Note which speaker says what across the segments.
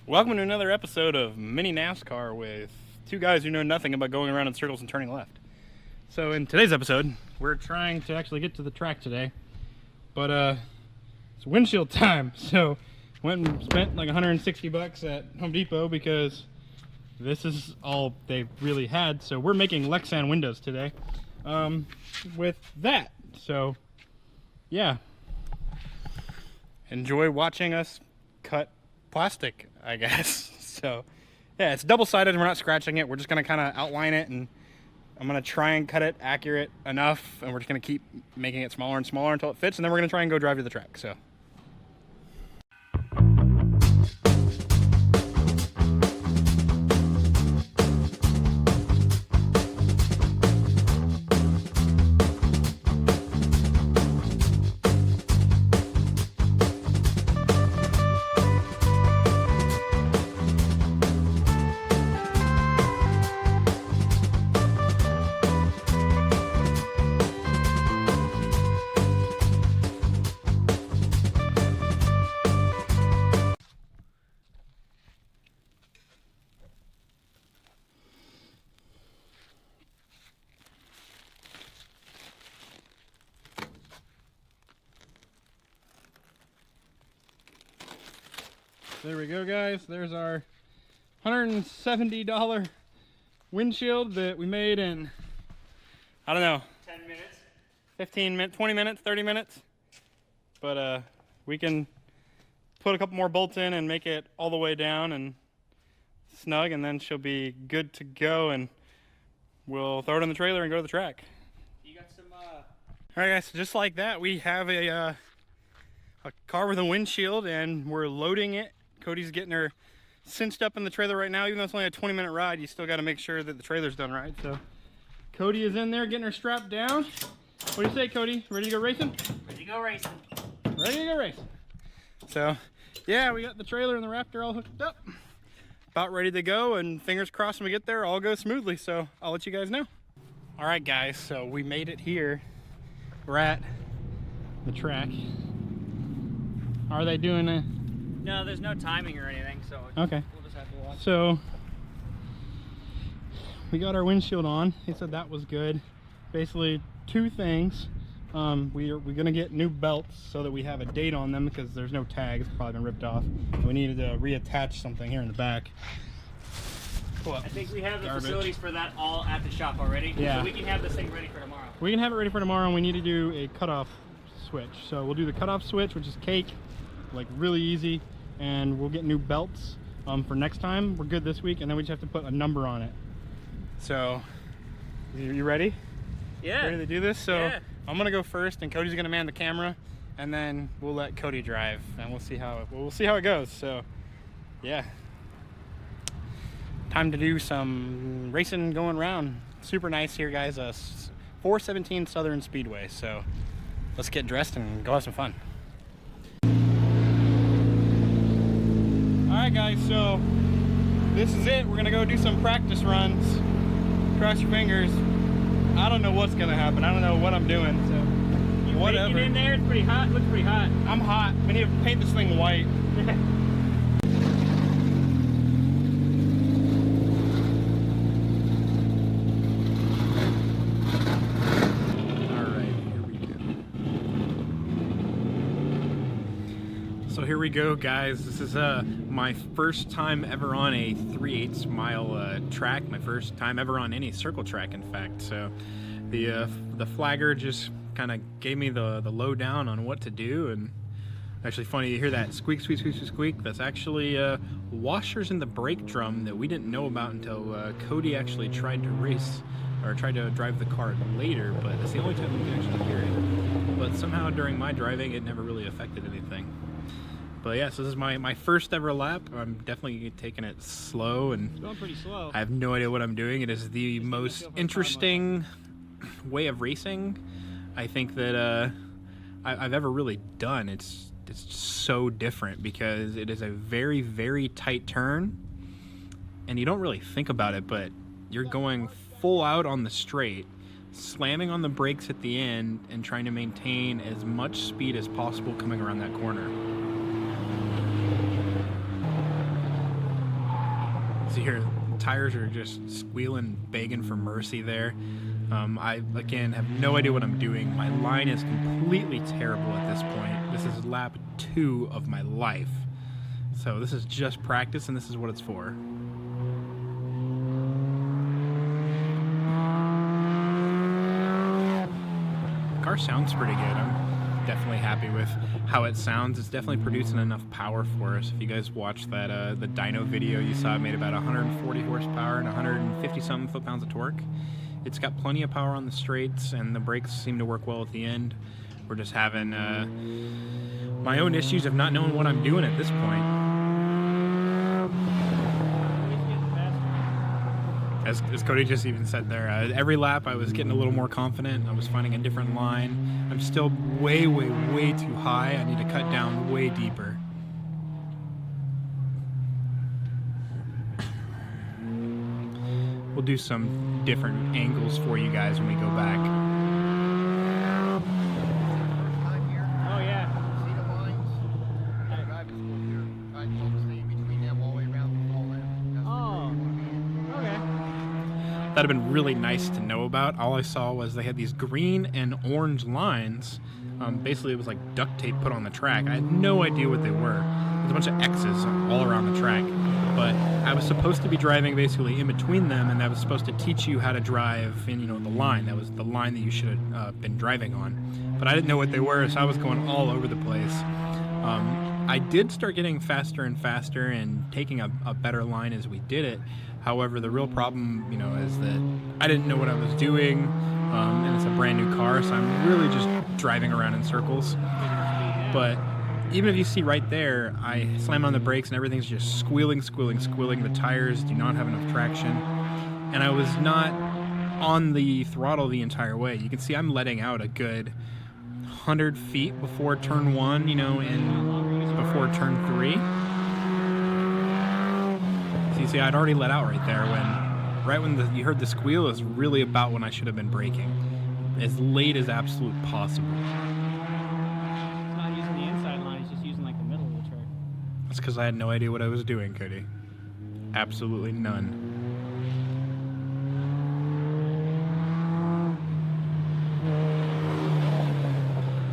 Speaker 1: Welcome to another episode of Mini NASCAR with two guys who know nothing about going around in circles and turning left. So in today's episode, we're trying to actually get to the track today, but it's windshield time. So went and spent like 160 bucks at Home Depot because this is all they really had. So we're making Lexan windows today with that. So yeah, enjoy watching us cut plastic, I guess. So yeah, it's double-sided and we're not scratching it. We're just gonna kind of outline it, and I'm gonna try and cut it accurate enough, and we're just gonna keep making it smaller and smaller until it fits, and then we're gonna try and go drive to the track. So there we go, guys. There's our $170 windshield that we made in, I don't know,
Speaker 2: 10 minutes,
Speaker 1: 15 minutes, 20 minutes, 30 minutes. But we can put a couple more bolts in and make it all the way down and snug, and then she'll be good to go, and we'll throw it in the trailer and go to the track.
Speaker 2: you got some,
Speaker 1: All right, guys, so just like that, we have a car with a windshield, and we're loading it. Cody's getting her cinched up in the trailer right now. Even though it's only a 20-minute ride, you still got to make sure that the trailer's done right. So Cody is in there getting her strapped down. What do you say, Cody? Ready to go racing?
Speaker 2: ready to go racing.
Speaker 1: Ready to go racing. So yeah, we got the trailer and the Raptor all hooked up, about ready to go, and fingers crossed when we get there all goes smoothly. So I'll let you guys know. All right, guys, so we made it here. We're at the track. Are they doing a...
Speaker 2: No, there's no timing or anything, so
Speaker 1: Okay.
Speaker 2: we'll just have to watch.
Speaker 1: So we got our windshield on. He said that was good. Basically two things. We're gonna get new belts so that we have a date on them, because there's no tags, probably been ripped off. We needed to reattach something here in the back.
Speaker 2: I think we have the
Speaker 1: Garbage.
Speaker 2: facilities for that all at the shop already.
Speaker 1: Yeah.
Speaker 2: So we can have this thing ready for tomorrow.
Speaker 1: We can have it ready for tomorrow, and we need to do a cutoff switch. So we'll do the cutoff switch, which is cake, like really easy, and we'll get new belts for next time. We're good this week, and then we just have to put a number on it. So you ready?
Speaker 2: Yeah.
Speaker 1: Ready to do this? So
Speaker 2: Yeah.
Speaker 1: I'm gonna go first, and Cody's gonna man the camera, and then we'll let Cody drive, and we'll see how it goes. So yeah, time to do some racing going around. Super nice here, guys. 417 Southern Speedway. So let's get dressed and go have some fun. All right, guys. So this is it. We're gonna go do some practice runs. Cross your fingers. I don't know what's gonna happen. I don't know what I'm doing, so
Speaker 2: You
Speaker 1: whatever.
Speaker 2: baking in there? It's pretty hot. Looks pretty hot.
Speaker 1: I'm hot. We need to paint this thing white. Alright, here we go. So here we go, guys. This is my first time ever on a 3/8 mile track. My first time ever on any circle track, in fact. So the flagger just kind of gave me the lowdown on what to do. And actually funny, you hear that squeak, squeak, squeak, squeak, squeak. That's actually washers in the brake drum that we didn't know about until Cody actually tried to race, or tried to drive the car later, but that's the only time we can actually hear it. But somehow during my driving, it never really affected anything. But yeah, so this is my first ever lap. I'm definitely taking it slow, and
Speaker 2: It's going pretty slow.
Speaker 1: I have no idea what I'm doing. It is the most interesting way of racing I think that I've ever really done. It's so different because it is a very, very tight turn, and you don't really think about it, but you're going full out on the straight, slamming on the brakes at the end and trying to maintain as much speed as possible coming around that corner. So here, tires are just squealing, begging for mercy there. I, again, have no idea what I'm doing. My line is completely terrible at this point. This is lap 2 of my life. So this is just practice, and this is what it's for. The car sounds pretty good. I'm definitely happy with how it sounds. It's definitely producing enough power for us. If you guys watched that the dyno video, you saw it made about 140 horsepower and 150 something foot-pounds of torque. It's got plenty of power on the straights, and the brakes seem to work well at the end. We're just having my own issues of not knowing what I'm doing at this point. As Cody just even said there, every lap I was getting a little more confident. I was finding a different line. I'm still way, way, way too high. I need to cut down way deeper. We'll do some different angles for you guys when we go back.
Speaker 2: Oh yeah.
Speaker 3: See the lines? Driving school here. Try to stay between them all the way around the wall there. That's
Speaker 2: Oh.
Speaker 3: where you
Speaker 2: Okay.
Speaker 1: That'd have been really nice to know about. All I saw was they had these green and orange lines. Basically, it was like duct tape put on the track. I had no idea what they were. There's a bunch of X's all around the track. But I was supposed to be driving basically in between them, and that was supposed to teach you how to drive in, you know, the line. That was the line that you should have been driving on. But I didn't know what they were, so I was going all over the place. I did start getting faster and faster and taking a better line as we did it. However, the real problem, you know, is that I didn't know what I was doing, and it's a brand new car, so I'm really just driving around in circles. But even if you see right there, I slam on the brakes and everything's just squealing, squealing, squealing. The tires do not have enough traction. And I was not on the throttle the entire way. You can see I'm letting out a good 100 feet before turn 1, you know, and before turn 3. So you see, I'd already let out right there when you heard the squeal is really about when I should have been braking. As late as absolute possible.
Speaker 2: It's not using the inside line, it's just using like the middle of the track.
Speaker 1: That's because I had no idea what I was doing, Cody. Absolutely none.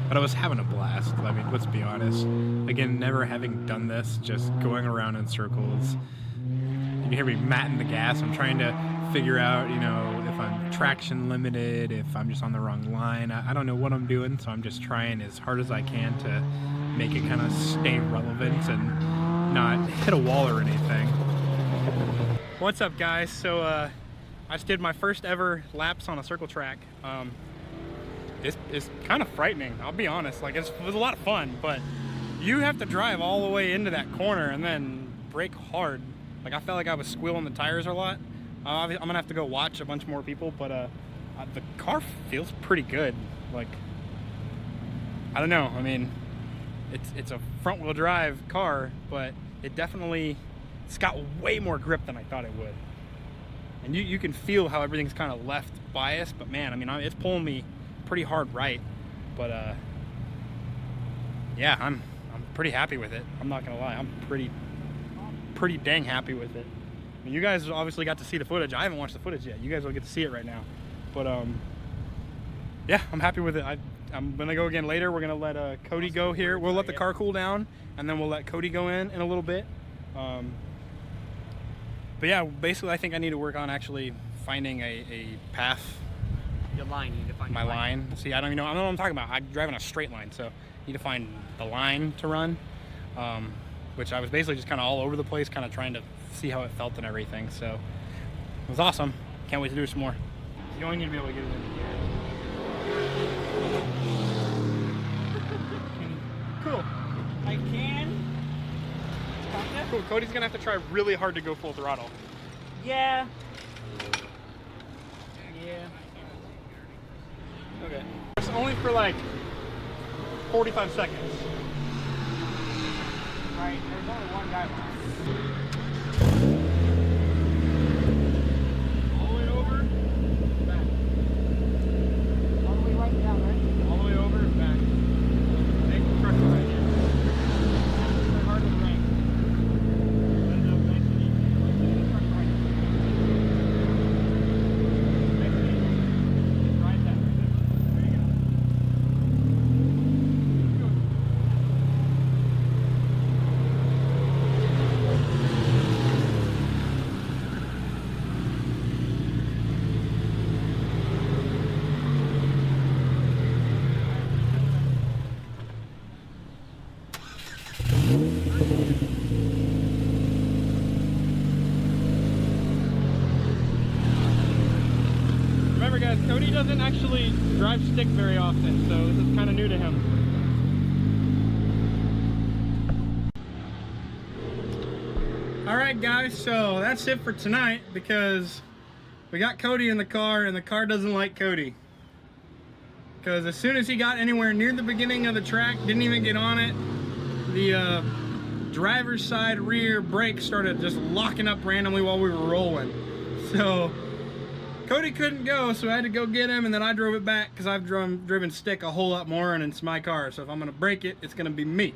Speaker 1: But I was having a blast. I mean, let's be honest. Again, never having done this, just going around in circles. You can hear me matting the gas. I'm trying to figure out, you know, if I'm traction limited, if I'm just on the wrong line. I don't know what I'm doing, so I'm just trying as hard as I can to make it kind of stay relevant and not hit a wall or anything. What's up, guys? So I just did my first ever laps on a circle track. It's kind of frightening, I'll be honest. Like, it was a lot of fun, but you have to drive all the way into that corner and then brake hard. Like, I felt like I was squealing the tires a lot. I'm gonna have to go watch a bunch more people, but the car feels pretty good. Like, I don't know. I mean, it's a front-wheel drive car, but it's got way more grip than I thought it would. And you can feel how everything's kind of left biased, but man, I mean, it's pulling me pretty hard right. But yeah, I'm pretty happy with it. I'm not gonna lie. I'm pretty dang happy with it. I mean, you guys obviously got to see the footage. I haven't watched the footage yet. You guys will get to see it right now. But yeah, I'm happy with it. I'm gonna go again later. We're gonna let Cody go here. We'll let the car cool down, and then we'll let Cody go in a little bit. But yeah, basically, I think I need to work on actually finding a path.
Speaker 2: Your line, you need to find
Speaker 1: My line. See, I don't know what I'm talking about. I'm driving a straight line, so I need to find the line to run. Which I was basically just kind of all over the place, kind of trying to see how it felt and everything. So it was awesome. Can't wait to do some more. You only need to be able to get it in the
Speaker 2: Cool. I can.
Speaker 1: Cool. Cody's gonna have to try really hard to go full throttle.
Speaker 2: Yeah. Yeah.
Speaker 1: Okay. It's only for like 45 seconds.
Speaker 2: Right, there's only one guy left.
Speaker 1: All the way over, back.
Speaker 2: All the way right down, right?
Speaker 1: All the way over, back. Make the truck right here.
Speaker 2: It's hard to rank.
Speaker 1: Let it up nice and easy.
Speaker 2: Truck right Cody doesn't actually drive stick very often, so this is kind of new to him.
Speaker 1: Alright guys, so that's it for tonight because we got Cody in the car and the car doesn't like Cody. Because as soon as he got anywhere near the beginning of the track, didn't even get on it, the driver's side rear brakes started just locking up randomly while we were rolling. So Cody couldn't go, so I had to go get him, and then I drove it back because I've driven stick a whole lot more and it's my car, so if I'm going to break it, it's going to be me.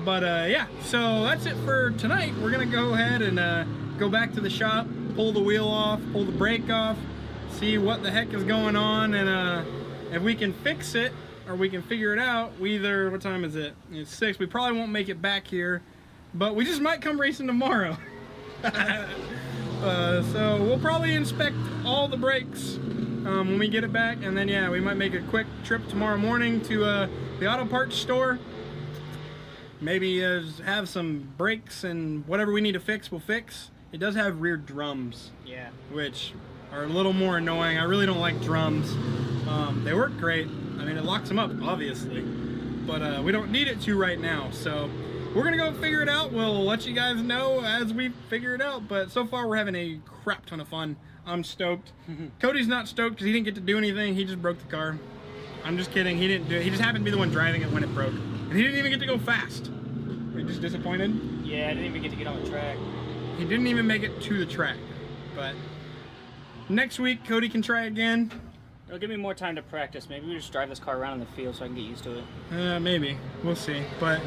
Speaker 1: But yeah, so that's it for tonight. We're going to go ahead and go back to the shop, pull the wheel off, pull the brake off, see what the heck is going on, and if we can fix it or we can figure it out, we either, what time is it? It's 6. We probably won't make it back here, but we just might come racing tomorrow. So we'll probably inspect all the brakes when we get it back, and then yeah, we might make a quick trip tomorrow morning to the auto parts store. Maybe have some brakes and whatever we need to fix, we'll fix. It does have rear drums,
Speaker 2: Yeah.
Speaker 1: which are a little more annoying. I really don't like drums. They work great. I mean, it locks them up, obviously, but we don't need it to right now. So we're gonna go figure it out. We'll let you guys know as we figure it out. But so far, we're having a crap ton of fun. I'm stoked. Cody's not stoked because he didn't get to do anything. He just broke the car. I'm just kidding. He didn't do it. He just happened to be the one driving it when it broke, and he didn't even get to go fast. Are you just disappointed?
Speaker 2: Yeah, I didn't even get to get on the track.
Speaker 1: He didn't even make it to the track. But next week, Cody can try again.
Speaker 2: It'll give me more time to practice. Maybe we just drive this car around in the field so I can get used to it.
Speaker 1: Maybe. We'll see. But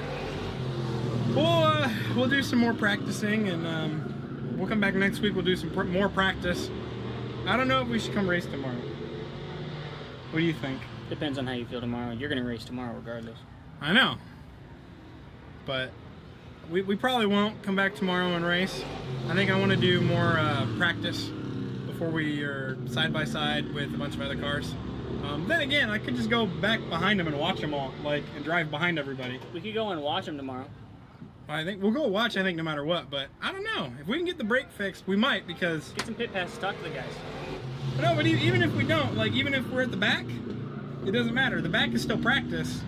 Speaker 1: we'll do some more practicing, and we'll come back next week. We'll do some more practice. I don't know if we should come race tomorrow. What do you think?
Speaker 2: Depends on how you feel tomorrow. You're going to race tomorrow regardless.
Speaker 1: I know. But we probably won't come back tomorrow and race. I think I want to do more practice before we are side by side with a bunch of other cars. Then again, I could just go back behind them and watch them all, and drive behind everybody.
Speaker 2: We could go and watch them tomorrow.
Speaker 1: I think we'll go watch, I think, no matter what, but I don't know. If we can get the brake fixed, we might, because...
Speaker 2: Get some pit passes, talk to the guys.
Speaker 1: No, but even if we don't, even if we're at the back, it doesn't matter. The back is still practice.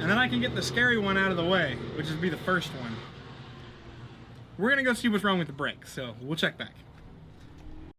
Speaker 1: And then I can get the scary one out of the way, which would be the first one. We're gonna go see what's wrong with the brake, so we'll check back.